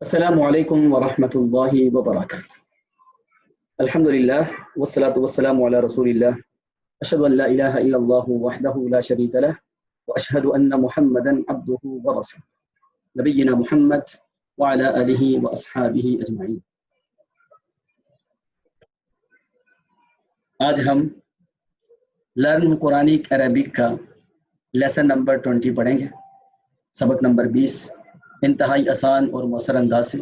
السلام علیکم ورحمۃ اللہ وبرکاتہ۔ الحمد للہ والصلاة والسلام علی رسول اللہ، اشہد ان لا الہ الا اللہ وحدہ لا شریک لہ واشہد ان محمدا عبدہ ورسولہ نبینا محمد وعلی آلہ واصحابہ اجمعین۔ آج ہم لرن قرآنک عربک کا لیسن نمبر 20 پڑھیں گے، سبق نمبر 20، انتہائی آسان اور مؤثر انداز سے۔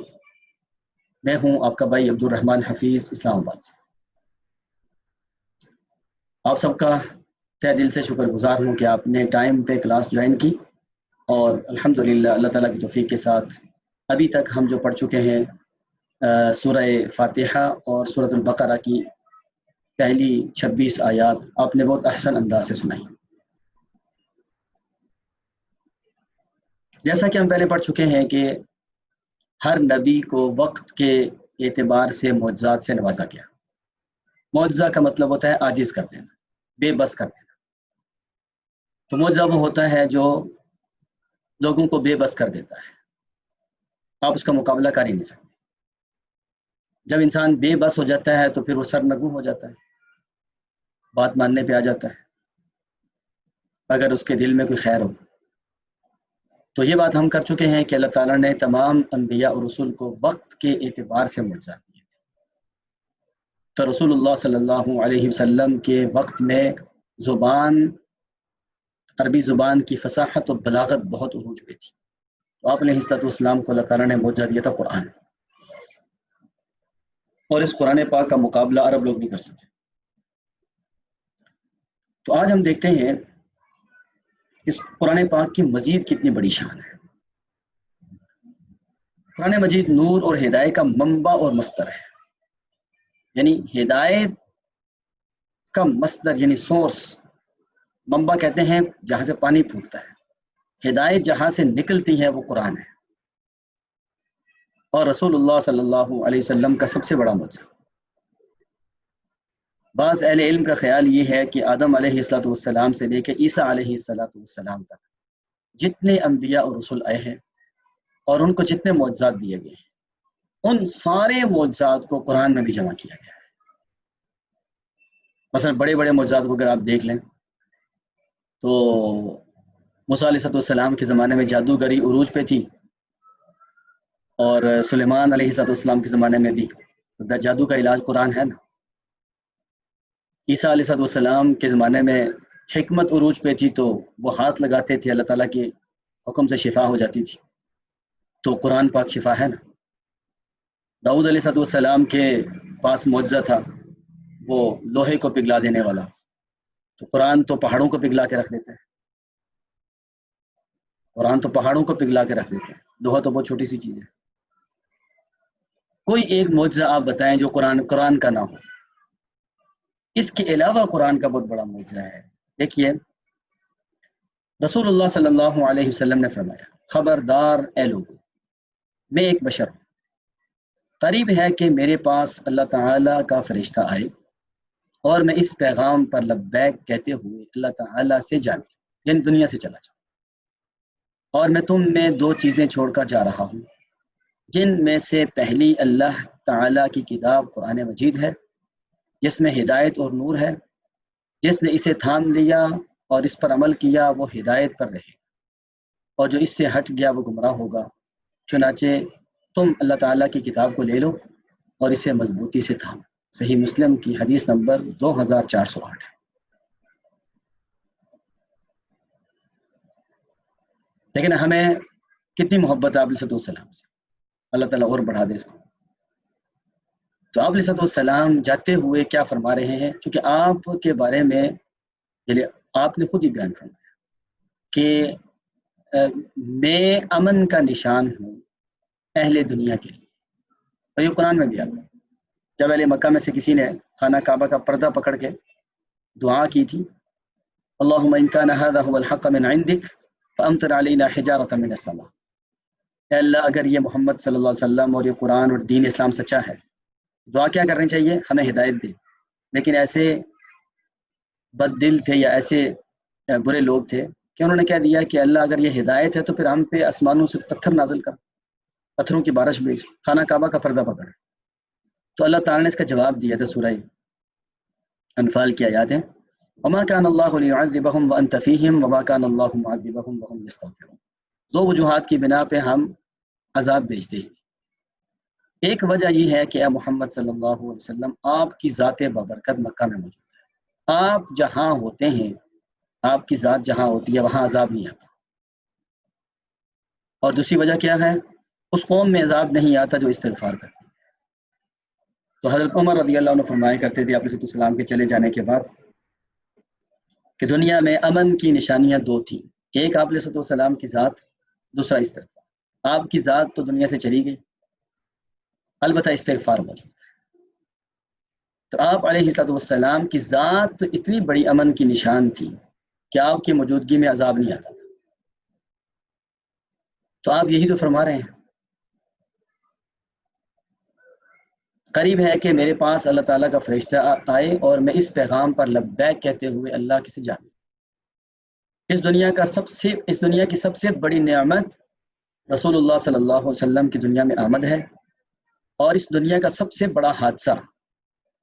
میں ہوں آپ کا بھائی عبد الرحمن حفیظ، اسلام آباد سے۔ آپ سب کا تہ دل سے شکر گزار ہوں کہ آپ نے ٹائم پہ کلاس جوائن کی، اور الحمدللہ اللہ تعالیٰ کی توفیق کے ساتھ ابھی تک ہم جو پڑھ چکے ہیں سورہ فاتحہ اور سورۃ البقرہ کی پہلی 26 آیات آپ نے بہت احسن انداز سے سنائی۔ جیسا کہ ہم پہلے پڑھ چکے ہیں کہ ہر نبی کو وقت کے اعتبار سے معجزات سے نوازا گیا۔ معجزہ کا مطلب ہوتا ہے عاجز کر دینا، بے بس کر دینا۔ تو معجزہ وہ ہوتا ہے جو لوگوں کو بے بس کر دیتا ہے، آپ اس کا مقابلہ کر ہی نہیں سکتے۔ جب انسان بے بس ہو جاتا ہے تو پھر وہ سرنگوں ہو جاتا ہے، بات ماننے پہ آ جاتا ہے اگر اس کے دل میں کوئی خیر ہو۔ تو یہ بات ہم کر چکے ہیں کہ اللہ تعالیٰ نے تمام انبیاء اور رسول کو وقت کے اعتبار سے معجزات دیے تھے۔ تو رسول اللہ صلی اللہ علیہ وسلم کے وقت میں عربی زبان کی فصاحت و بلاغت بہت عروج پہ تھی، تو آپ علیہ الصلوۃ والسلام کو اللہ تعالیٰ نے معجزہ دیا تھا قرآن، اور اس قرآن پاک کا مقابلہ عرب لوگ نہیں کر سکتے۔ تو آج ہم دیکھتے ہیں اس قرآن پاک کی مزید کتنی بڑی شان ہے۔ قرآن مجید نور اور ہدایت کا منبع اور مصدر ہے، یعنی ہدایت کا مصدر یعنی سورس، منبع کہتے ہیں جہاں سے پانی پھوٹتا ہے، ہدایت جہاں سے نکلتی ہے وہ قرآن ہے، اور رسول اللہ صلی اللہ علیہ وسلم کا سب سے بڑا معجزہ۔ بعض اہل علم کا خیال یہ ہے کہ آدم علیہ الصلوۃ والسلام سے لے کے عیسیٰ علیہ الصلوۃ والسلام تک جتنے انبیاء اور رسول آئے ہیں اور ان کو جتنے معجزات دیے گئے ہیں، ان سارے معجزات کو قرآن میں بھی جمع کیا گیا ہے۔ مثلا بڑے بڑے معجزات کو اگر آپ دیکھ لیں تو موسیٰ علیہ السلام کے زمانے میں جادوگری عروج پہ تھی، اور سلیمان علیہ السلام کے زمانے میں بھی جادو کا علاج قرآن ہے نا۔ عیسیٰ علیہ السلام کے زمانے میں حکمت عروج پہ تھی، تو وہ ہاتھ لگاتے تھے، اللہ تعالیٰ کے حکم سے شفا ہو جاتی تھی، تو قرآن پاک شفا ہے نا۔ داؤد علیہ السلام کے پاس معجزہ تھا، وہ لوہے کو پگھلا دینے والا، تو قرآن تو پہاڑوں کو پگھلا کے رکھ دیتا ہے، قرآن تو پہاڑوں کو پگھلا کے رکھ دیتا ہے، لوہا تو بہت چھوٹی سی چیز ہے۔ کوئی ایک معجزہ آپ بتائیں جو قرآن کا نہ ہو۔ اس کے علاوہ قرآن کا بہت بڑا معجزہ ہے۔ دیکھیے رسول اللہ صلی اللہ علیہ وسلم نے فرمایا، خبردار اے لوگو، میں ایک بشر ہوں، قریب ہے کہ میرے پاس اللہ تعالیٰ کا فرشتہ آئے اور میں اس پیغام پر لبیک کہتے ہوئے اللہ تعالیٰ سے جا ملوں، یعنی دنیا سے چلا جاؤں، اور میں تم میں دو چیزیں چھوڑ کر جا رہا ہوں، جن میں سے پہلی اللہ تعالیٰ کی کتاب قرآن مجید ہے، جس میں ہدایت اور نور ہے، جس نے اسے تھام لیا اور اس پر عمل کیا وہ ہدایت پر رہے، اور جو اس سے ہٹ گیا وہ گمراہ ہوگا۔ چنانچہ تم اللہ تعالیٰ کی کتاب کو لے لو اور اسے مضبوطی سے تھامو۔ صحیح مسلم کی حدیث نمبر 2408 ہے۔ لیکن ہمیں کتنی محبت ہے آپ علیہ السلام سے، اللہ تعالیٰ اور بڑھا دے اس کو۔ تو آپ علیہ السلام جاتے ہوئے کیا فرما رہے ہیں، چونکہ آپ کے بارے میں یعنی آپ نے خود ہی بیان فرمایا کہ میں امن کا نشان ہوں اہل دنیا کے لیے، اور یہ قرآن میں بھی آتا ہے۔ جب اہل مکہ میں سے کسی نے خانہ کعبہ کا پردہ پکڑ کے دعا کی تھی، اللہم ان کان ھذا ھو الحق من عندک فامطر علینا حجارۃ من السماء، اے اللہ اگر یہ محمد صلی اللہ علیہ وسلم اور یہ قرآن اور دین اسلام سچا ہے، دعا کیا کرنی چاہیے، ہمیں ہدایت دے۔ لیکن ایسے بد دل تھے یا ایسے برے لوگ تھے کہ انہوں نے کہہ دیا کہ اللہ اگر یہ ہدایت ہے تو پھر ہم پہ آسمانوں سے پتھر نازل کر۔ پتھروں کی بارش بھیج، خانہ کعبہ کا پردہ پکڑ۔ تو اللہ تعالیٰ نے اس کا جواب دیا تھا سورہ انفال کی آیات ہیں، وما كان الله ليعذبهم وانت فيهم وما كان الله معذبهم وهم يستغفرون۔ دو وجوہات کی بنا پہ ہم عذاب بھیجتے ہیں۔ ایک وجہ یہ ہے کہ اے محمد صلی اللہ علیہ وسلم، آپ کی ذات بابرکت مکہ میں موجود ہے، آپ جہاں ہوتے ہیں، آپ کی ذات جہاں ہوتی ہے وہاں عذاب نہیں آتا۔ اور دوسری وجہ کیا ہے؟ اس قوم میں عذاب نہیں آتا جو استغفار کرتی۔ تو حضرت عمر رضی اللہ عنہ فرمایا کرتے تھے آپ علیہ السلام کے چلے جانے کے بعد کہ دنیا میں امن کی نشانیاں دو تھیں، ایک آپ علیہ السلام کی ذات، دوسرا استغفار۔ آپ کی ذات تو دنیا سے چلی گئی، البتہ استغفار موجود ہے۔ تو آپ علیہ السلام کی ذات اتنی بڑی امن کی نشان تھی کہ آپ کی موجودگی میں عذاب نہیں آتا تھا۔ تو آپ یہی تو فرما رہے ہیں۔ قریب ہے کہ میرے پاس اللہ تعالیٰ کا فرشتہ آئے اور میں اس پیغام پر لبیک کہتے ہوئے اللہ کی سے جاؤں۔ اس دنیا کی سب سے بڑی نعمت رسول اللہ صلی اللہ علیہ وسلم کی دنیا میں آمد ہے، اور اس دنیا کا سب سے بڑا حادثہ،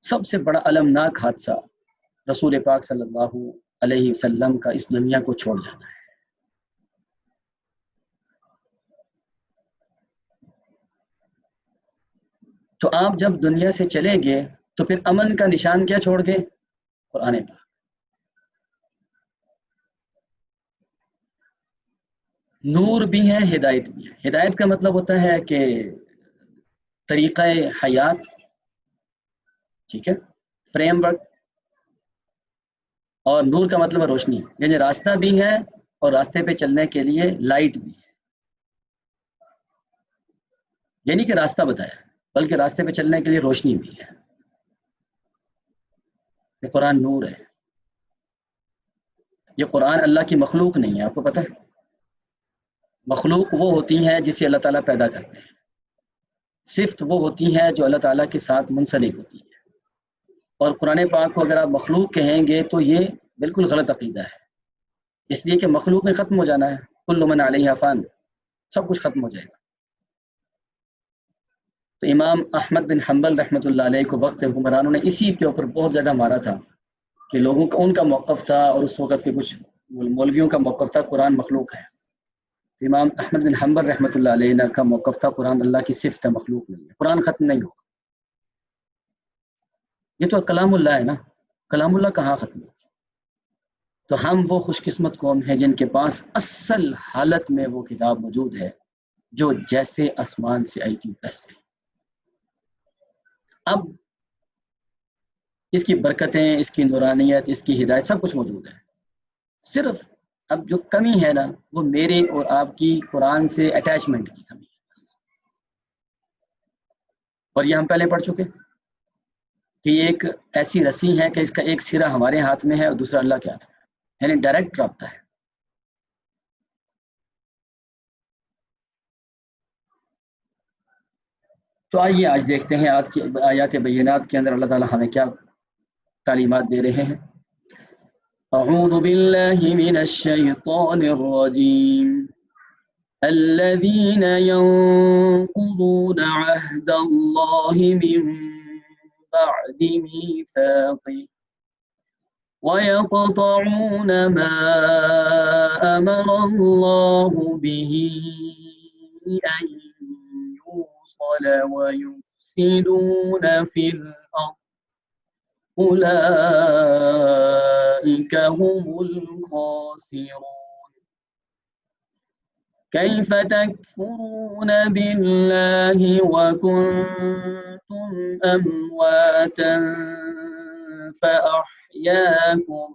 سب سے بڑا المناک حادثہ رسول پاک صلی اللہ علیہ وسلم کا اس دنیا کو چھوڑ جانا ہے۔ تو آپ جب دنیا سے چلیں گے تو پھر امن کا نشان کیا چھوڑ گے؟ قرآن پاک۔ نور بھی ہے، ہدایت بھی ہے۔ ہدایت کا مطلب ہوتا ہے کہ طریقہ حیات، ٹھیک ہے، فریم ورک، اور نور کا مطلب ہے روشنی، یعنی راستہ بھی ہے اور راستے پہ چلنے کے لیے لائٹ بھی ہے، یعنی کہ راستہ بتایا بلکہ راستے پہ چلنے کے لیے روشنی بھی ہے۔ یہ قرآن نور ہے۔ یہ قرآن اللہ کی مخلوق نہیں ہے، آپ کو پتہ ہے؟ مخلوق وہ ہوتی ہیں جسے اللہ تعالیٰ پیدا کرتے ہیں، صفت وہ ہوتی ہیں جو اللہ تعالیٰ کے ساتھ منسلک ہوتی ہیں۔ اور قرآن پاک کو اگر آپ مخلوق کہیں گے تو یہ بالکل غلط عقیدہ ہے، اس لیے کہ مخلوق میں ختم ہو جانا ہے، کل من علیہا فان، سب کچھ ختم ہو جائے گا۔ تو امام احمد بن حنبل رحمۃ اللہ علیہ کو وقت حکمرانوں نے اسی کے اوپر بہت زیادہ مارا تھا کہ لوگوں کا ان کا موقف تھا، اور اس وقت کے کچھ مولویوں کا موقف تھا قرآن مخلوق ہے۔ امام احمد بن حنبل رحمۃ اللہ علیہ کا موقف تھا قرآن اللہ کی صفت ہے، مخلوق نہیں ہے، قرآن ختم نہیں ہوگا۔ یہ تو کلام اللہ ہے نا، کلام اللہ کہاں ختم ہوگا؟ تو ہم وہ خوش قسمت قوم ہیں جن کے پاس اصل حالت میں وہ کتاب موجود ہے جو جیسے آسمان سے آئی تھی ویسے۔ اب اس کی برکتیں، اس کی نورانیت، اس کی ہدایت سب کچھ موجود ہے، صرف اب جو کمی ہے نا وہ میرے اور آپ کی قرآن سے اٹیچمنٹ کی کمی ہے۔ اور یہ ہم پہلے پڑھ چکے کہ یہ ایک ایسی رسی ہے کہ اس کا ایک سرا ہمارے ہاتھ میں ہے اور دوسرا اللہ کے ہاتھ میں ہے، یعنی ڈائریکٹ رابطہ ہے۔ تو آئیے آج دیکھتے ہیں آیات بینات کے اندر اللہ تعالیٰ ہمیں کیا تعلیمات دے رہے ہیں۔ اعوذ باللہ من الشیطان الرجیم الذین ينقضون عہد اللہ من بعد میثاقہ ويقطعون ما أمر الله به أن يوصل ويفسدون في الأرض أولئك هم الخاسرون كيف تكفرون بالله وكنتم أمواتا فأحياكم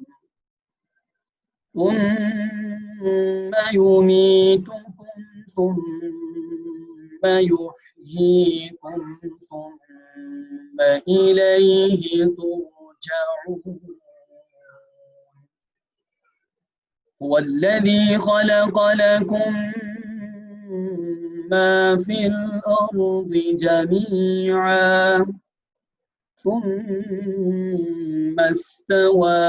ثم يميتكم ثم يحييكم ثم إليه ترجعون هو الذي خلق لكم ما في الأرض جميعا ثم استوى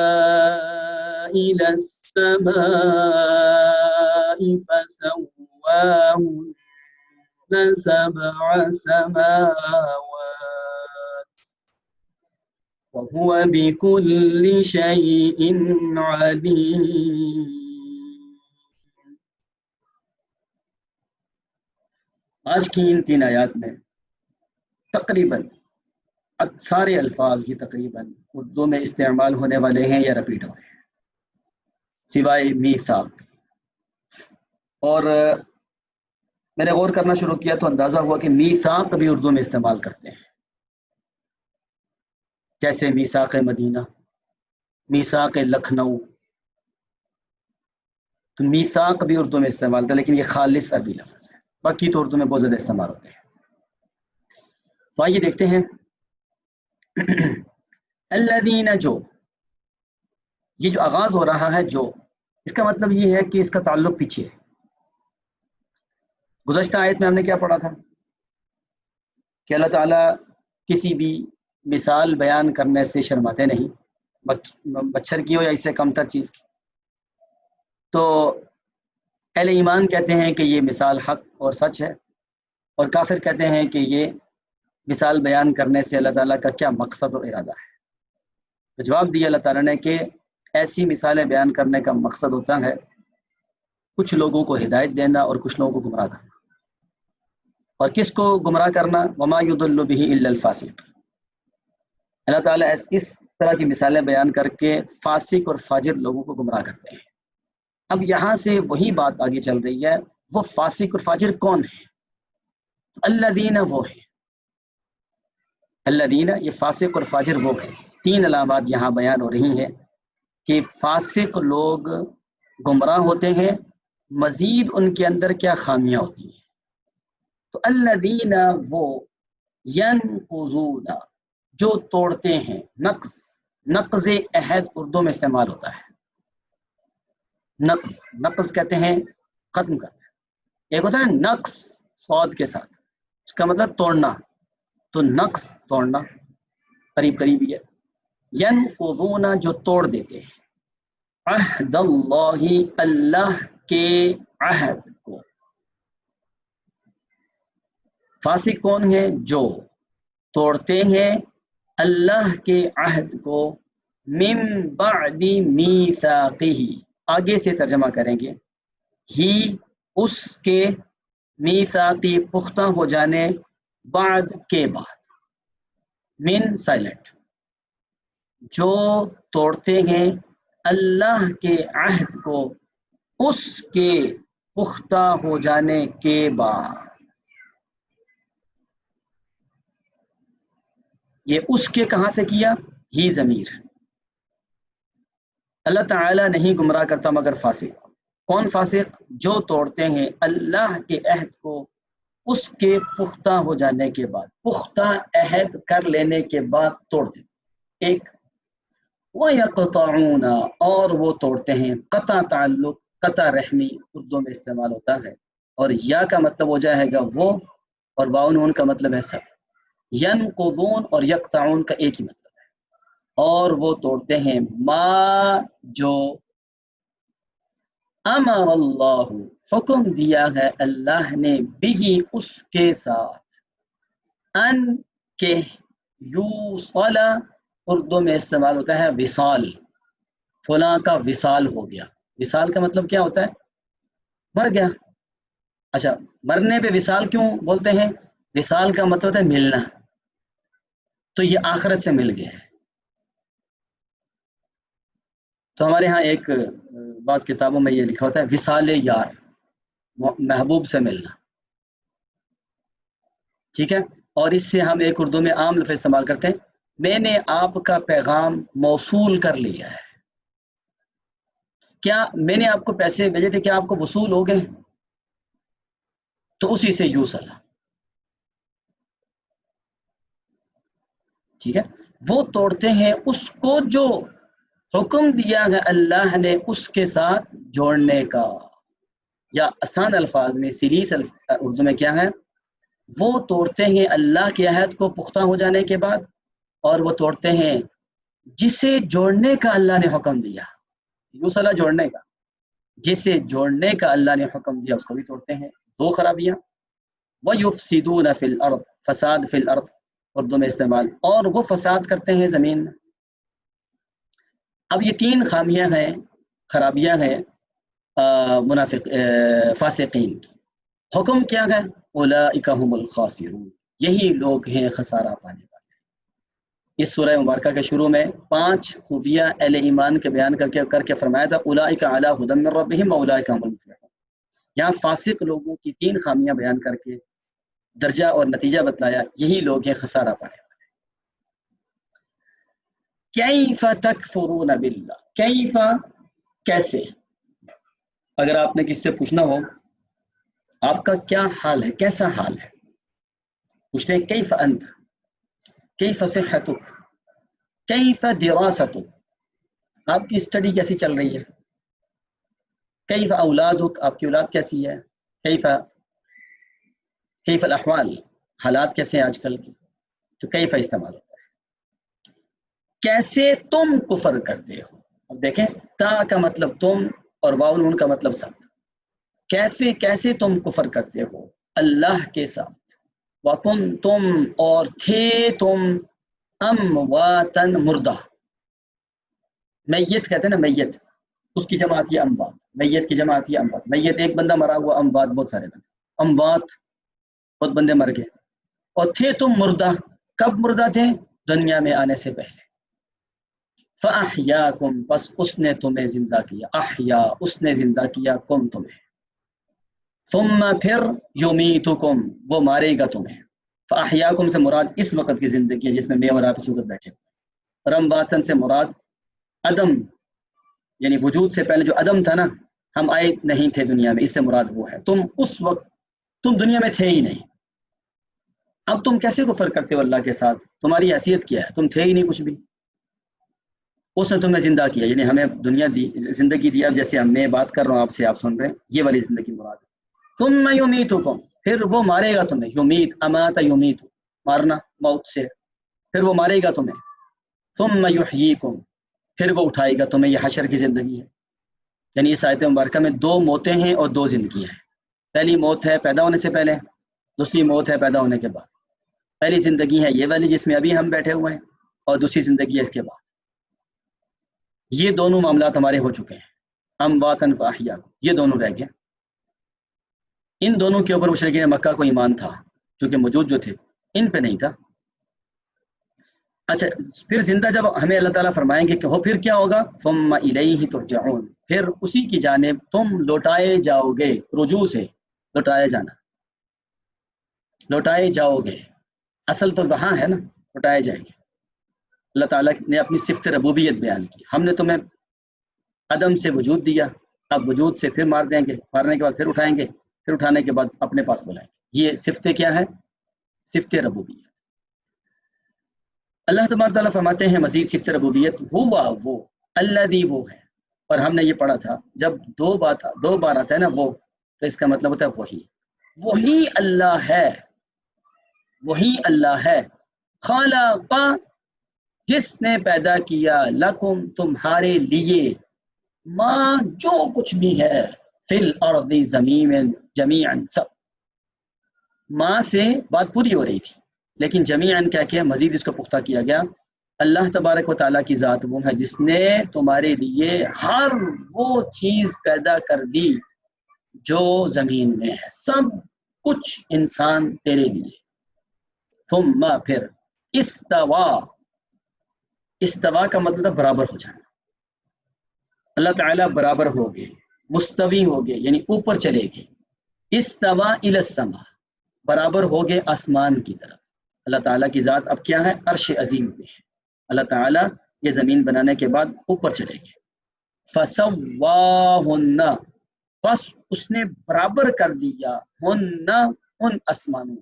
إلى السماء فسواهن سبع سماوات وهو بكل شيء عليم. آج کی ان 3 آیات میں تقریباً سارے الفاظ کی تقریباً اردو میں استعمال ہونے والے ہیں یا رپیٹ ہو رہے ہیں سوائے میثاق. اور میں نے غور کرنا شروع کیا تو اندازہ ہوا کہ میثاق بھی اردو میں استعمال کرتے ہیں، جیسے میثاق مدینہ، میثاق لکھنؤ. تو میثاق بھی اردو میں استعمال ہوتا ہے، لیکن یہ خالص عربی لفظ ہے، باقی تو اردو میں بہت زیادہ استعمال ہوتے ہیں. تو آئیے دیکھتے ہیں الذین، جو یہ جو آغاز ہو رہا ہے جو، اس کا مطلب یہ ہے کہ اس کا تعلق پیچھے ہے. گزشتہ آیت میں ہم نے کیا پڑھا تھا کہ اللہ تعالیٰ کسی بھی مثال بیان کرنے سے شرماتے نہیں، مچھر کی ہو یا اس سے کم تر چیز کی. تو اہل ایمان کہتے ہیں کہ یہ مثال حق اور سچ ہے، اور کافر کہتے ہیں کہ یہ مثال بیان کرنے سے اللہ تعالیٰ کا کیا مقصد اور ارادہ ہے. تو جواب دیا اللہ تعالیٰ نے کہ ایسی مثالیں بیان کرنے کا مقصد ہوتا ہے کچھ لوگوں کو ہدایت دینا اور کچھ لوگوں کو گمراہ کرنا. اور کس کو گمراہ کرنا؟ وما يضل به الا الفاسق. اللہ تعالیٰ اس طرح کی مثالیں بیان کر کے فاسق اور فاجر لوگوں کو گمراہ کرتے ہیں. اب یہاں سے وہی بات آگے چل رہی ہے، وہ فاسق اور فاجر کون ہیں؟ الذین، وہ ہیں. الذین، یہ فاسق اور فاجر وہ ہیں. 3 علامات یہاں بیان ہو رہی ہیں کہ فاسق لوگ گمراہ ہوتے ہیں، مزید ان کے اندر کیا خامیاں ہوتی ہیں. تو الذین، وہ، ینقضون، جو توڑتے ہیں. نقض عہد اردو میں استعمال ہوتا ہے. نقض کہتے ہیں ختم کرنا. ایک ہوتا ہے نقص صاد کے ساتھ، اس کا مطلب توڑنا. تو نقص توڑنا قریب قریب ہی ہے. ینقضون، جو توڑ دیتے ہیں. عہد اللہ، اللہ کے عہد کو. فاسق کون ہے؟ جو توڑتے ہیں اللہ کے عہد کو. من بعد میثاقہ، آگے سے ترجمہ کریں گے، ہی اس کے، میثاقی پختہ ہو جانے، بعد کے بعد. من سائلنٹ، جو توڑتے ہیں اللہ کے عہد کو اس کے پختہ ہو جانے کے بعد. یہ اس کے کہاں سے کیا؟ ہی ضمیر. اللہ تعالیٰ نہیں گمراہ کرتا مگر فاسق. کون فاسق؟ جو توڑتے ہیں اللہ کے عہد کو اس کے پختہ ہو جانے کے بعد. پختہ عہد کر لینے کے بعد توڑ دیں. ایک وَيَقْطَعُونَ، اور وہ توڑتے ہیں. قطع تعلق، قطع رحمی اردو میں استعمال ہوتا ہے، اور یا کا مطلب ہو جائے گا وہ، اور واو نون کا مطلب ہے سب. ینقضون اور یقطعون کا ایک ہی مطلب ہے. اور وہ توڑتے ہیں ما، جو امر اللہ، حکم دیا ہے اللہ نے، بھی اس کے ساتھ، ان کے، یوصل اردو میں استعمال ہوتا ہے وصال. فلاں کا وصال ہو گیا. وصال کا مطلب کیا ہوتا ہے؟ مر گیا. اچھا، مرنے پہ وصال کیوں بولتے ہیں؟ وصال کا مطلب ہے ملنا، تو یہ آخرت سے مل گیا ہے. تو ہمارے ہاں ایک بعض کتابوں میں یہ لکھا ہوتا ہے وصال یار، محبوب سے ملنا. ٹھیک ہے. اور اس سے ہم ایک اردو میں عام لفظ استعمال کرتے ہیں، میں نے آپ کا پیغام موصول کر لیا ہے. کیا میں نے آپ کو پیسے بھیجے تھے، کیا آپ کو وصول ہو گئے؟ تو اسی سے یوصل. ٹھیک ہے. وہ توڑتے ہیں اس کو جو حکم دیا ہے اللہ نے اس کے ساتھ جوڑنے کا. یا آسان الفاظ میں، سیریس اردو میں کیا ہے؟ وہ توڑتے ہیں اللہ کے عہد کو پختہ ہو جانے کے بعد، اور وہ توڑتے ہیں جسے جوڑنے کا اللہ نے حکم دیا. یوصلہ جوڑنے کا، جسے جوڑنے کا اللہ نے حکم دیا اس کو بھی توڑتے ہیں. 2 خرابیاں. وَيُفْسِدُونَ فِي الْأَرْضِ، فساد فی الارض اردو میں استعمال، اور وہ فساد کرتے ہیں زمین میں۔ اب یہ تین خامیاں ہیں، خرابیاں ہیں فاسقین کی۔ حکم کیا ہے؟ اولئک هم الخاسرون، یہی لوگ ہیں خسارہ پانے والے۔ اس سورہ مبارکہ کے شروع میں 5 خوبیاں اہل ایمان کے بیان کر کے فرمایا تھا اولئک علی ھدی من ربہم واولئک هم المفلحون۔ یہاں فاسق لوگوں کی 3 خامیاں بیان کر کے درجہ اور نتیجہ بتلایا، یہی لوگ ہیں خسارہ پانے والے۔ کیف تکفرون باللہ، کیف کیسے، اگر آپ نے کس سے پوچھنا ہو آپ کا کیا حال ہے، کیسا حال ہے، پوچھتے ہیں کیف انت، کیف صحتک، کیف دراستک، آپ کی اسٹڈی کیسی چل رہی ہے، کیف اولادک، آپ کی اولاد کیسی ہے، کیف الاحوال، حالات کیسے ہیں آج کل کی، تو کیف استعمال ہوتا ہے۔ کیسے تم کفر کرتے ہو، اب دیکھیں تا کا مطلب تم اور واو نون کا مطلب سب، کیسے تم کفر کرتے ہو اللہ کے ساتھ، وَكُنْتُمْ اور تھے تم امواتن مردہ، میت کہتے ہیں نا میت، اس کی جمع آتی ہے اموات، میت کی جمع آتی ہے اموات، میت ایک بندہ مرا ہوا، اموات بہت سارے بندے، اموات بہت بندے مر گئے، اور تھے تم مردہ، کب مردہ تھے؟ دنیا میں آنے سے پہلے۔ فَأَحْيَاكُمْ، بس اس نے تمہیں زندہ کیا، احیا اس نے زندہ کیا کم تمہیں، ثم پھر یمیتکم وہ مارے گا تمہیں۔ فاحیاکم سے مراد اس وقت کی زندگی ہے جس میں میں اور آپ اس وقت بیٹھے ہوئے، رمواتن سے مراد عدم، یعنی وجود سے پہلے جو عدم تھا نا، ہم آئے نہیں تھے دنیا میں، اس سے مراد وہ ہے، تم اس وقت تم دنیا میں تھے ہی نہیں، اب تم کیسے کفر کرتے ہو اللہ کے ساتھ، تمہاری حیثیت کیا ہے، تم تھے ہی نہیں کچھ بھی، اس نے تمہیں زندہ کیا، یعنی ہمیں دنیا دی، زندگی دی، اب جیسے میں بات کر رہا ہوں آپ سے، آپ سن رہے ہیں، یہ والی زندگی مراد ہے۔ ثم یمیتکم، پھر وہ مارے گا تمہیں، یمیت امات یمیت، مارنا موت سے، پھر وہ مارے گا تمہیں، ثم یحییکم پھر وہ اٹھائے گا تمہیں، یہ حشر کی زندگی ہے، یعنی اس آیت مبارکہ میں 2 موتیں ہیں اور 2 زندگیاں ہیں، پہلی موت ہے پیدا ہونے سے پہلے، دوسری موت ہے پیدا ہونے کے بعد، پہلی زندگی ہے یہ والی جس میں ابھی ہم بیٹھے ہوئے ہیں، اور دوسری زندگی ہے اس کے بعد، یہ دونوں معاملات ہمارے ہو چکے ہیں، امواتن فاحیاکم، یہ دونوں رہ گئے، ان دونوں کے اوپر مشرکین مکہ کو ایمان تھا، کیونکہ موجود جو تھے ان پہ نہیں تھا۔ اچھا پھر زندہ جب ہمیں اللہ تعالیٰ فرمائیں گے کہ وہ پھر کیا ہوگا، ثم الیہ ترجعون، پھر اسی کی جانب تم لوٹائے جاؤ گے، رجوع سے لوٹایا جانا، لوٹائے جاؤ گے، اصل تو وہاں ہے نا، لوٹائے جائیں گے۔ اللہ تعالیٰ نے اپنی صفت ربوبیت بیان کی، ہم نے تمہیں عدم سے وجود دیا، اب وجود سے پھر مار دیں گے، مارنے کے بعد پھر اٹھائیں گے، پھر اٹھانے کے بعد اپنے پاس بلائیں گے، یہ صفتیں کیا ہے؟ صفت ربوبیت۔ اللہ تبارک تعالیٰ فرماتے ہیں مزید صفت ربوبیت، ہوا وہ، الذی وہ ہے، اور ہم نے یہ پڑھا تھا جب 2 بار آتا ہے نا وہ، تو اس کا مطلب ہوتا ہے وہی اللہ ہے، وہی اللہ ہے، خالق جس نے پیدا کیا، لکم تمہارے لیے، ماں جو کچھ بھی ہے، فی الارض زمین میں، جمیعاً سب، ماں سے بات پوری ہو رہی تھی لیکن جمیعاً کیا کیا، مزید اس کو پختہ کیا گیا، اللہ تبارک و تعالیٰ کی ذات وہ ہے جس نے تمہارے لیے ہر وہ چیز پیدا کر دی جو زمین میں ہے، سب کچھ انسان تیرے لیے، ثم پھر استوا کا مطلب برابر ہو جانا، اللہ تعالیٰ برابر ہو گئے، مستوی ہو گئے یعنی اوپر چلے گئے، استوا الی السما برابر ہو گئے آسمان کی طرف، اللہ تعالیٰ کی ذات اب کیا ہے، عرش عظیم پہ ہے، اللہ تعالیٰ یہ زمین بنانے کے بعد اوپر چلے گئے، فسواہن بس اس نے برابر کر دیا، ہن ان آسمانوں،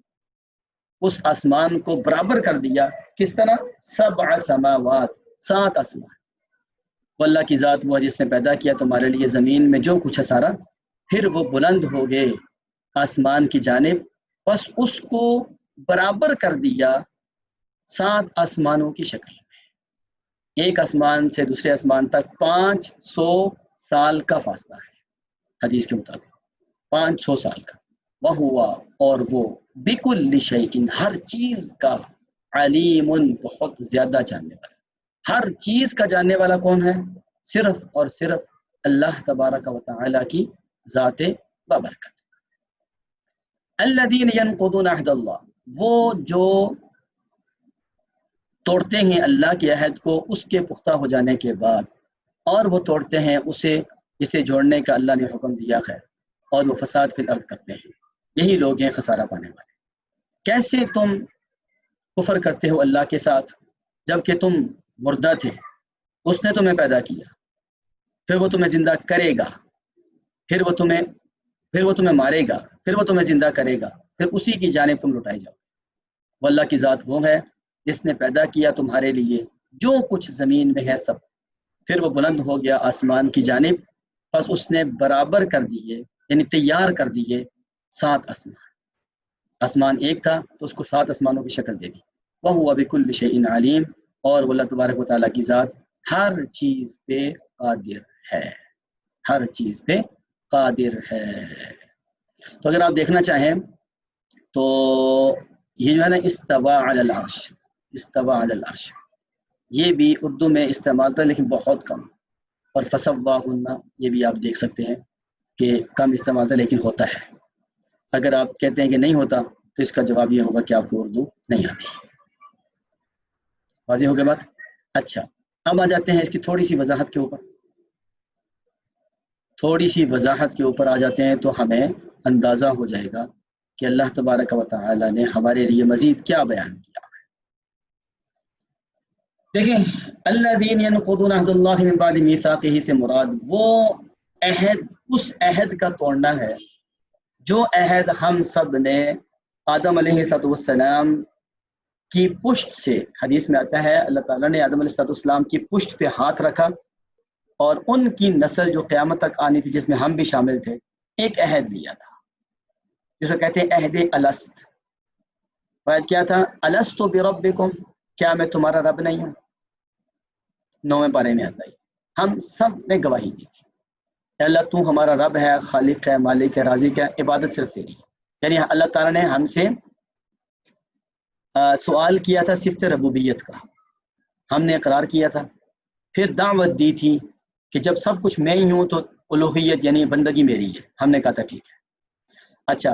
اس آسمان کو برابر کر دیا، کس طرح، 7 سماوات 7 آسمان، وہ اللہ کی ذات وہ جس نے پیدا کیا تمہارے لیے زمین میں جو کچھ ہے سارا، پھر وہ بلند ہو گئے آسمان کی جانب، بس اس کو برابر کر دیا 7 آسمانوں کی شکل میں، ایک آسمان سے دوسرے آسمان تک 500 سال کا فاصلہ ہے، حدیث کے مطابق 500 سال کا، وہوا اور وہ بکل شیء ہر چیز کا علیم بہت زیادہ جاننے والا. ہر چیز کا جاننے والا کون ہے؟ صرف اور صرف اللہ تبارک و تعالی کی ذات بابرکت. الذین ینقضون عہد اللہ، وہ جو توڑتے ہیں اللہ کے عہد کو اس کے پختہ ہو جانے کے بعد، اور وہ توڑتے ہیں اسے جوڑنے کا اللہ نے حکم دیا ہے، اور وہ فساد فی الارض کرتے ہیں. یہی لوگ ہیں خسارہ پانے والے. کیسے تم کفر کرتے ہو اللہ کے ساتھ جبکہ تم مردہ تھے؟ اس نے تمہیں پیدا کیا، پھر وہ تمہیں زندہ کرے گا، پھر وہ تمہیں مارے گا، پھر وہ تمہیں زندہ کرے گا، پھر اسی کی جانب تم لٹائے جاؤ. وہ اللہ کی ذات وہ ہے جس نے پیدا کیا تمہارے لیے جو کچھ زمین میں ہے سب، پھر وہ بلند ہو گیا آسمان کی جانب، بس اس نے برابر کر دیے، یعنی تیار کر دیے 7 آسمان. آسمان ایک تھا تو اس کو 7 آسمانوں کی شکل دے دی. وَهُوَ بِكُلِّ شَيْءٍ عَلِيمٌ، اور وہ اللہ تبارک و تعالیٰ کی ذات ہر چیز پہ قادر ہے، ہر چیز پہ قادر ہے. تو اگر آپ دیکھنا چاہیں تو یہ جو ہے نا استوا علی العرش، استوا علی العرش، یہ بھی اردو میں استعمال تھا لیکن بہت کم. اور فسواہن، یہ بھی آپ دیکھ سکتے ہیں کہ کم استعمال تھا لیکن ہوتا ہے. اگر آپ کہتے ہیں کہ نہیں ہوتا تو اس کا جواب یہ ہوگا کہ آپ کو اردو نہیں آتی. واضح ہو گیا بات؟ اچھا، اب آ جاتے ہیں اس کی تھوڑی سی وضاحت کے اوپر. تھوڑی سی وضاحت کے اوپر آ جاتے ہیں تو ہمیں اندازہ ہو جائے گا کہ اللہ تبارک و تعالی نے ہمارے لیے مزید کیا بیان کیا ہے. دیکھیں، الذین ینقضون عہد اللہ من بعد میثاقہ سے مراد وہ عہد، اس عہد کا توڑنا ہے جو عہد ہم سب نے آدم علیہ السلام کی پشت سے، حدیث میں آتا ہے اللہ تعالیٰ نے آدم علیہ السلام کی پشت پہ ہاتھ رکھا اور ان کی نسل جو قیامت تک آنی تھی جس میں ہم بھی شامل تھے، ایک عہد لیا تھا جس کو کہتے ہیں عہد الست. عہد کیا تھا؟ الست بربکم، کیا میں تمہارا رب نہیں ہوں؟ 9ویں پارے میں آتا ہے. ہم سب نے گواہی دی کہ اللہ تو ہمارا رب ہے، خالق ہے، مالک ہے، رازق ہے، عبادت صرف تیری ہے. یعنی اللہ تعالیٰ نے ہم سے سوال کیا تھا صفت ربوبیت کا، ہم نے اقرار کیا تھا، پھر دعوت دی تھی کہ جب سب کچھ میں ہی ہوں تو الوہیت یعنی بندگی میری ہے. ہم نے کہا تھا ٹھیک ہے. اچھا،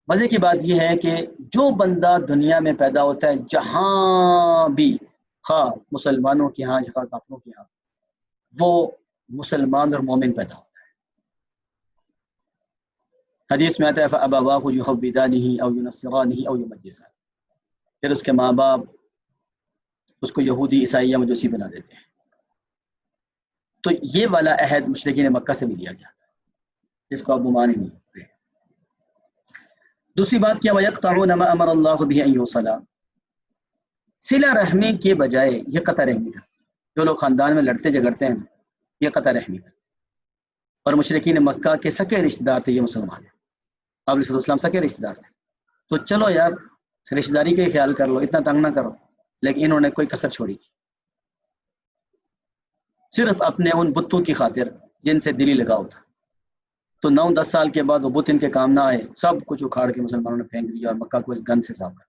مزے کی بات یہ ہے کہ جو بندہ دنیا میں پیدا ہوتا ہے جہاں بھی، خواہ مسلمانوں کے ہاں خواہ کافروں کے ہاں، وہ مسلمان اور مومن پیدا ہوتا ہے. حدیث میں آتا ہے فَأَبَوَاهُ يُحَوِّدَانِهِ أَوْ يُنَصِّرَانِهِ أَوْ يُمَجِّسَانِهِ، پھر اس کے ماں باپ اس کو یہودی، عیسائی یا مجوسی بنا دیتے ہیں. تو یہ والا عہد مشرکین مکہ سے بھی لیا گیا تھا، جس کو اب مان ہی نہیں. دوسری بات کیا، وَيَقْطَعُونَ مَا أَمَرَ اللَّهُ بِهِ أَن يُوصَلَ، صلہ رحمی کے بجائے یہ قطع رحمی ہے. جو لوگ خاندان میں لڑتے جھگڑتے ہیں یہ قطع رحمی ہے. اور مشرکین مکہ کے سکے رشتہ دار تھے یہ مسلمان ہیں، آپ علیہ السلام سکے رشتہ دار تھے. تو چلو یار رشتہ داری کا ہی خیال کر لو، اتنا تنگ نہ کرو. لیکن انہوں نے کوئی کسر چھوڑی، صرف اپنے ان بتوں کی خاطر جن سے دلی لگاؤ تھا. تو 9-10 سال کے بعد وہ بت ان کے کام نہ آئے، سب کچھ اکھاڑ کے مسلمانوں نے پھینک دیا اور مکہ کو اس گند سے صاف کر.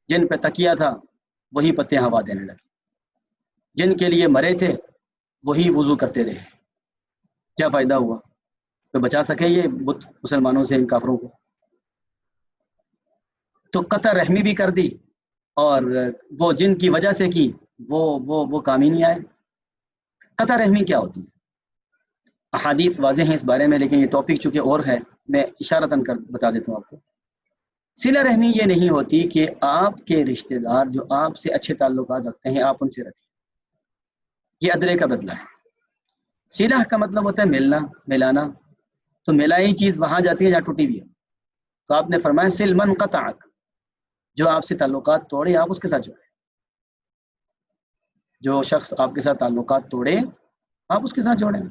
جن پہ تکیہ تھا وہی پتے ہوا دینے لگے، جن کے لیے مرے تھے وہی وضو کرتے رہے. کیا فائدہ ہوا؟ تو بچا سکے یہ بت مسلمانوں سے ان کافروں کو؟ تو قطع رحمی بھی کر دی، اور وہ جن کی وجہ سے کی وہ کام ہی نہیں آئے. قطع رحمی کیا ہوتی ہے؟ احادیث واضح ہیں اس بارے میں، لیکن یہ ٹاپک چونکہ اور ہے میں اشارتاً کر بتا دیتا ہوں آپ کو. صلہ رحمی یہ نہیں ہوتی کہ آپ کے رشتہ دار جو آپ سے اچھے تعلقات رکھتے ہیں آپ ان سے رکھیں، یہ ادرے کا بدلہ ہے. صلہ کا مطلب ہوتا ہے ملنا، ملانا. تو ملائی چیز وہاں جاتی ہے جہاں ٹوٹی ہوئی ہے. تو آپ نے فرمایا سل من قطعک، جو آپ سے تعلقات توڑے آپ اس کے ساتھ جوڑیں. جو شخص آپ کے ساتھ تعلقات توڑے آپ اس کے ساتھ جوڑیں.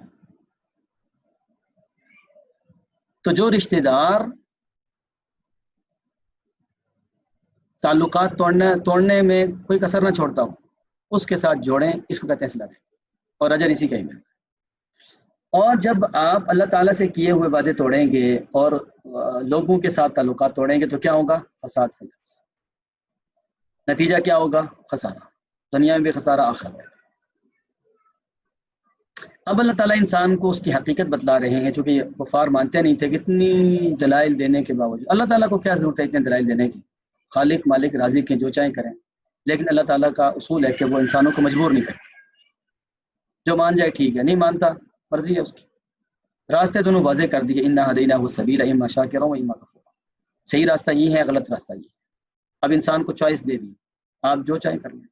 تو جو رشتہ دار تعلقات توڑنے میں کوئی کسر نہ چھوڑتا ہو اس کے ساتھ جوڑیں، اس کو کہتے ہیں صلہ رحمی، اور اجر اسی کا ہی ملتا ہے. اور جب آپ اللہ تعالیٰ سے کیے ہوئے وعدے توڑیں گے اور لوگوں کے ساتھ تعلقات توڑیں گے تو کیا ہوگا؟ فساد فی الارض۔ نتیجہ کیا ہوگا؟ خسارہ، دنیا میں بھی خسارہ، آخرت میں۔ اب اللہ تعالیٰ انسان کو اس کی حقیقت بتلا رہے ہیں، چونکہ کفار مانتے نہیں تھے، کتنی دلائل دینے کے باوجود اللہ تعالیٰ کو کیا ضرورت ہے اتنے دلائل دینے کی؟ خالق مالک رازق ہیں، جو چاہیں کریں، لیکن اللہ تعالیٰ کا اصول ہے کہ وہ انسانوں کو مجبور نہیں کرتا، جو مان جائے ٹھیک ہے، نہیں مانتا مرضی ہے اس کی۔ راستے دونوں واضح کر دیے، انا ہدیناہ السبیل اما شاکرا و اما کفورا، صحیح راستہ یہ ہے، غلط راستہ یہ ہے۔ اب انسان کو چوائس دے دی، آپ جو چاہیں کر لیں،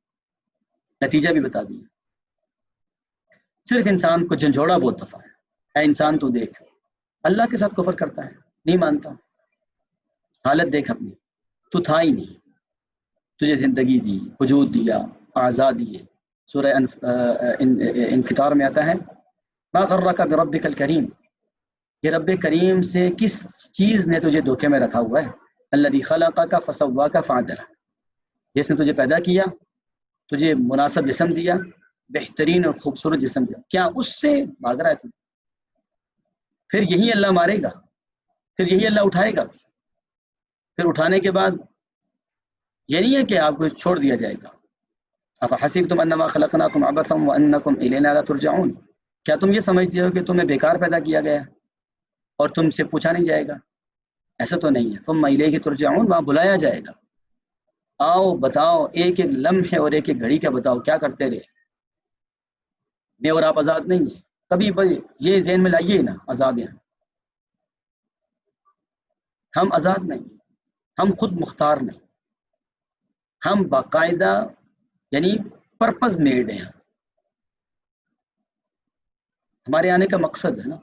نتیجہ بھی بتا دیا۔ صرف انسان کو جھنجھوڑا بہت دفعہ ہے، اے انسان تو دیکھ، اللہ کے ساتھ کفر کرتا ہے، نہیں مانتا، حالت دیکھ اپنی، تو تھا ہی نہیں، تجھے زندگی دی، وجود دیا، اعضاء دیے۔ سورہ انفطار میں آتا ہے، ما غرک بربک الکریم، یہ رب کریم سے کس چیز نے تجھے دھوکے میں رکھا ہوا ہے؟ الذی خلقک فسواک فعدلک، جس نے تجھے پیدا کیا، تجھے مناسب جسم دیا، بہترین اور خوبصورت جسم دیا، کیا اس سے بھاگ رہا ہے تو؟ پھر یہی اللہ مارے گا، پھر یہی اللہ اٹھائے گا، پھر اٹھانے کے بعد یہ نہیں ہے کہ آپ کو چھوڑ دیا جائے گا۔ افحسبتم انما خلقناکم عبثا وانکم الینا لا ترجعون، کیا تم یہ سمجھتے ہو کہ تمہیں بیکار پیدا کیا گیا اور تم سے پوچھا نہیں جائے گا؟ ایسا تو نہیں ہے، ثم الیہ ترجعون، وہاں بلایا جائے گا، آؤ بتاؤ، ایک ایک لمحے اور ایک ایک گھڑی کا بتاؤ کیا کرتے رہے۔ میں اور آپ آزاد نہیں ہیں، کبھی یہ ذہن میں لائیے نا، آزاد ہیں ہم، آزاد نہیں، ہم خود مختار نہیں، ہم باقاعدہ یعنی پرپز میڈ ہیں، ہمارے آنے کا مقصد ہے نا،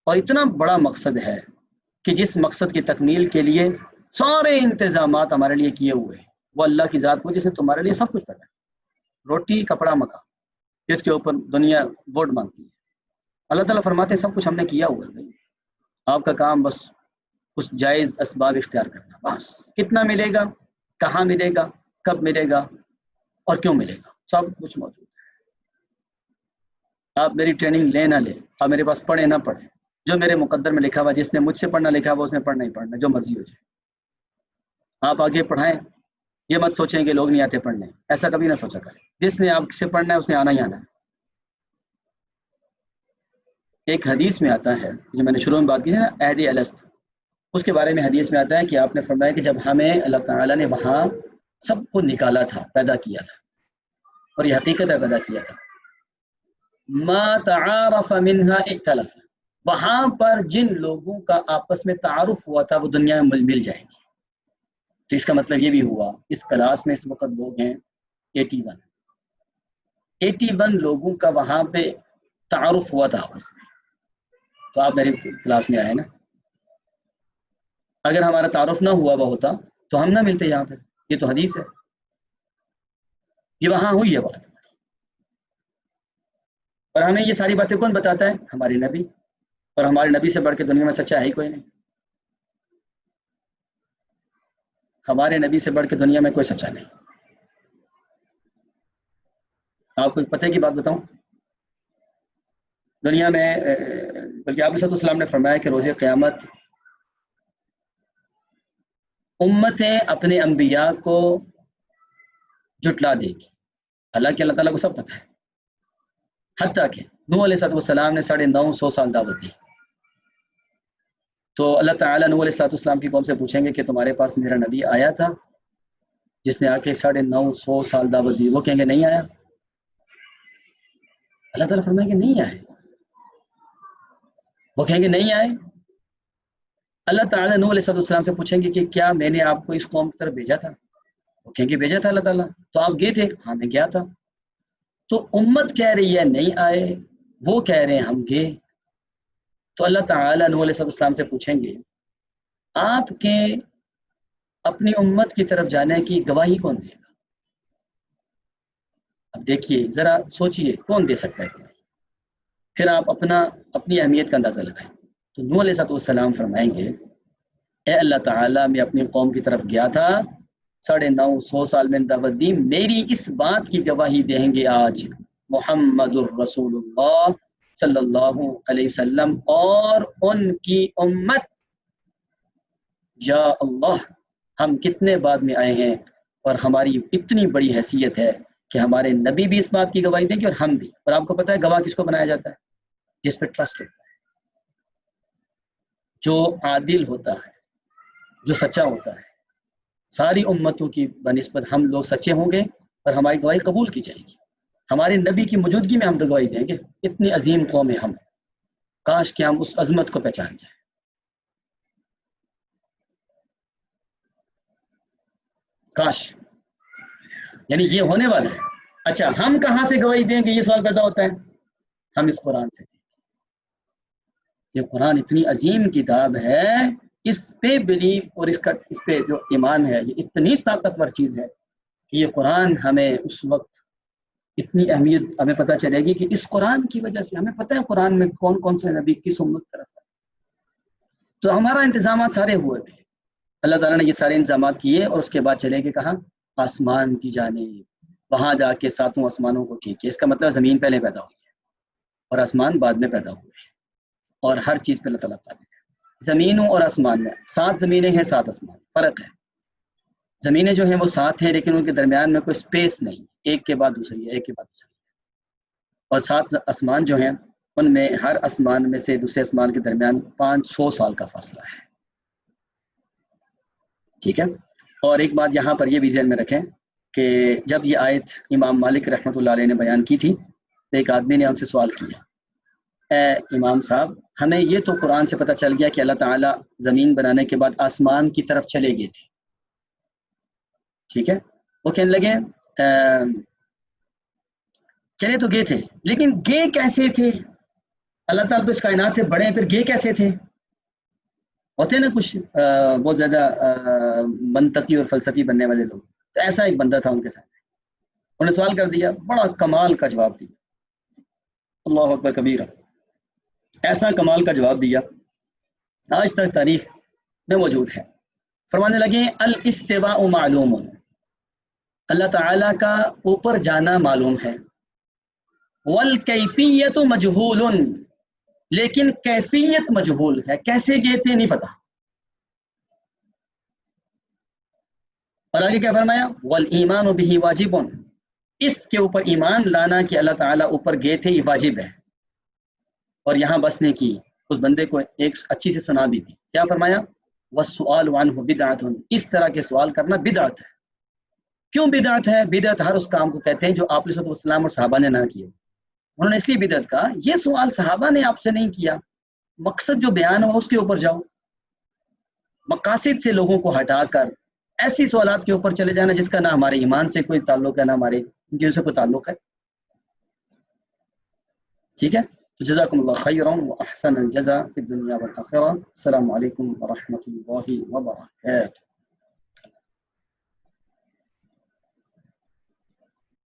اور اتنا بڑا مقصد ہے کہ جس مقصد کی تکمیل کے لیے سارے انتظامات ہمارے لیے کیے ہوئے ہیں، وہ اللہ کی ذات وجہ سے تمہارے لیے سب کچھ پتا ہے، روٹی کپڑا مکان، جس کے اوپر دنیا ووٹ مانگتی ہے، اللہ تعالیٰ فرماتے ہیں سب کچھ ہم نے کیا ہوا ہے، آپ کا کام بس اس جائز اسباب اختیار کرنا، بس کتنا ملے گا، کہاں ملے گا، کب ملے گا اور کیوں ملے گا، سب کچھ موجود ہے۔ آپ میری ٹریننگ لے نہ لیں، آپ میرے پاس پڑھے نہ پڑھیں، جو میرے مقدر میں لکھا ہوا، جس نے مجھ سے پڑھنا لکھا ہوا اس نے پڑھنا ہی پڑھنا، جو مرضی ہو جائے۔ آپ آگے پڑھائیں، یہ مت سوچیں کہ لوگ نہیں آتے پڑھنے، ایسا کبھی نہ سوچا کریں، جس نے آپ سے پڑھنا ہے اس نے آنا ہی آنا ہے۔ ایک حدیث میں آتا ہے، جو میں نے شروع میں بات کی تھی نا، عہد الست، اس کے بارے میں حدیث میں آتا ہے کہ آپ نے فرمایا کہ جب ہمیں اللہ تعالیٰ نے وہاں سب کو نکالا تھا، پیدا کیا تھا، اور یہ حقیقت ہے پیدا کیا تھا، ما تعارف منها اختلف، وہاں پر جن لوگوں کا آپس میں تعارف ہوا تھا وہ دنیا میں مل جائیں گے۔ تو اس کا مطلب یہ بھی ہوا، اس کلاس میں اس وقت لوگ ہیں 81 لوگوں کا وہاں پہ تعارف ہوا تھا آپس میں، تو آپ میری کلاس میں آئے نا، اگر ہمارا تعارف نہ ہوا وہ ہوتا تو ہم نہ ملتے یہاں پہ، یہ تو حدیث ہے، یہ وہاں ہوئی ہے بات، اور ہمیں یہ ساری باتیں کون بتاتا ہے؟ ہمارے نبی، اور ہمارے نبی سے بڑھ کے دنیا میں سچا ہے ہی کوئی نہیں، ہمارے نبی سے بڑھ کے دنیا میں کوئی سچا نہیں۔ آپ کو پتہ کی بات بتاؤں، دنیا میں بلکہ آپ صلی اللہ علیہ وسلم نے فرمایا کہ روز قیامت امتیں اپنے انبیاء کو جھٹلا دے گی، حالانکہ اللہ تعالیٰ کو سب پتہ ہے، حتیٰ کہ نوح علیہ السلام نے 950 سال دعوت دی، تو اللہ تعالیٰ نوح علیہ السلام کی قوم سے پوچھیں گے کہ تمہارے پاس میرا نبی آیا تھا جس نے آ کے 950 سال دعوت دی؟ وہ کہیں گے نہیں آیا، اللہ تعالیٰ فرمائیں گے نہیں آئے، وہ کہیں گے نہیں آئے، اللہ تعالیٰ نوح علیہ السلام سے پوچھیں گے کہ کیا میں نے آپ کو اس قوم کی طرف بھیجا تھا؟ وہ کہیں گے بھیجا تھا اللہ تعالیٰ، تو آپ گئے تھے؟ ہاں میں گیا تھا، تو امت کہہ رہی ہے نہیں آئے، وہ کہہ رہے ہیں ہم گئے، تو اللہ تعالیٰ نوح علیہ السلام سے پوچھیں گے آپ کے اپنی امت کی طرف جانے کی گواہی کون دے گا؟ اب دیکھیے ذرا سوچئے کون دے سکتا ہے، پھر آپ اپنی اہمیت کا اندازہ لگائیں۔ تو نوح علیہ السلام فرمائیں گے اے اللہ تعالیٰ میں اپنی قوم کی طرف گیا تھا، 950 سال میں دعوت دی، میری اس بات کی گواہی دیں گے آج محمد الرسول اللہ صلی اللہ علیہ وسلم اور ان کی امت. یا اللہ ہم کتنے بعد میں آئے ہیں اور ہماری اتنی بڑی حیثیت ہے کہ ہمارے نبی بھی اس بات کی گواہی دیں گے اور ہم بھی. اور آپ کو پتہ ہے گواہ کس کو بنایا جاتا ہے؟ جس پہ ٹرسٹ ہوتا ہے، جو عادل ہوتا ہے، جو سچا ہوتا ہے. ساری امتوں کی بنسبت ہم لوگ سچے ہوں گے اور ہماری گواہی قبول کی جائے گی. ہمارے نبی کی موجودگی میں ہم تو گواہی دیں گے. اتنی عظیم قوم ہے ہم. کاش کہ ہم اس عظمت کو پہچان جائیں. کاش. یعنی یہ ہونے والا ہے. اچھا ہم کہاں سے گواہی دیں گے؟ یہ سوال پیدا ہوتا ہے. ہم اس قرآن سے. یہ قرآن اتنی عظیم کتاب ہے، اس پہ بلیف اور اس پہ جو ایمان ہے یہ اتنی طاقتور چیز ہے کہ یہ قرآن ہمیں اس وقت اتنی اہمیت ہمیں پتہ چلے گی کہ اس قرآن کی وجہ سے ہمیں پتہ ہے قرآن میں کون کون سے نبی کس امت طرف ہے. تو ہمارا انتظامات سارے ہوئے تھے. اللہ تعالیٰ نے یہ سارے انتظامات کیے اور اس کے بعد چلے گئے کہاں؟ آسمان کی جانب. وہاں جا کے 7 آسمانوں کو ٹھیک کیا. اس کا مطلب زمین پہلے پیدا ہوئی ہے اور آسمان بعد میں پیدا ہوئے ہیں. اور ہر چیز پہ اللہ تعالیٰ تعالیٰ ہے. زمینوں اور آسمان میں 7 زمینیں ہیں 7 آسمان. فرق ہے. زمینیں جو ہیں وہ 7 ہیں لیکن ان کے درمیان میں کوئی سپیس نہیں، ایک کے بعد دوسری ہے، ایک کے بعد دوسری ہے. اور 7 آسمان جو ہیں ان میں ہر آسمان میں سے دوسرے آسمان کے درمیان 500 سال کا فاصلہ ہے. ٹھیک ہے. اور ایک بات یہاں پر یہ بھی ذہن میں رکھیں کہ جب یہ آیت امام مالک رحمۃ اللہ علیہ نے بیان کی تھی تو ایک آدمی نے ان سے سوال کیا، اے امام صاحب ہمیں یہ تو قرآن سے پتہ چل گیا کہ اللہ تعالیٰ زمین بنانے کے بعد آسمان کی طرف چلے گئے تھے. ٹھیک ہے. وہ کہنے لگے چلے تو گئے تھے لیکن گئے کیسے تھے؟ اللہ تعالیٰ تو اس کائنات سے بڑے ہیں، پھر گئے کیسے تھے؟ ہوتے نا کچھ بہت زیادہ منطقی اور فلسفی بننے والے لوگ. تو ایسا ایک بندہ تھا ان کے ساتھ. انہوں نے سوال کر دیا، بڑا کمال کا جواب دیا. اللہ اکبر کبیرہ. ایسا کمال کا جواب دیا آج تک تاریخ میں موجود ہے. فرمانے لگے الاستواء معلوم، اللہ تعالیٰ کا اوپر جانا معلوم ہے. والکیفیت مجہول، لیکن کیفیت مجہول ہے، کیسے گئے تھے نہیں پتا. اور آگے کیا فرمایا؟ والایمان بہ واجب، اس کے اوپر ایمان لانا کہ اللہ تعالیٰ اوپر گئے تھے یہ واجب ہے. اور یہاں بسنے کی اس بندے کو ایک اچھی سی سنا بھی تھی. کیا فرمایا؟ والسؤال عنہ بدعۃ، اس طرح کے سوال کرنا بدعت ہے. کیوں بدعت ہے؟ بدعت ہر اس کام کو کہتے ہیں جو آپ علیہ السلام اور صحابہ نے نہ کیے. انہوں نے اس لیے بدعت کہا یہ سوال صحابہ نے آپ سے نہیں کیا، مقصد جو بیان ہو اس کے اوپر جاؤ. مقاصد سے لوگوں کو ہٹا کر ایسی سوالات کے اوپر چلے جانا جس کا نہ ہمارے ایمان سے کوئی تعلق ہے نہ ہمارے چیزوں سے کوئی تعلق ہے. ٹھیک ہے. تو جزاکم اللہ خیرا واحسن الجزاء فی الدنیا والآخرہ. السلام علیکم ورحمۃ اللہ وبرکاتہ.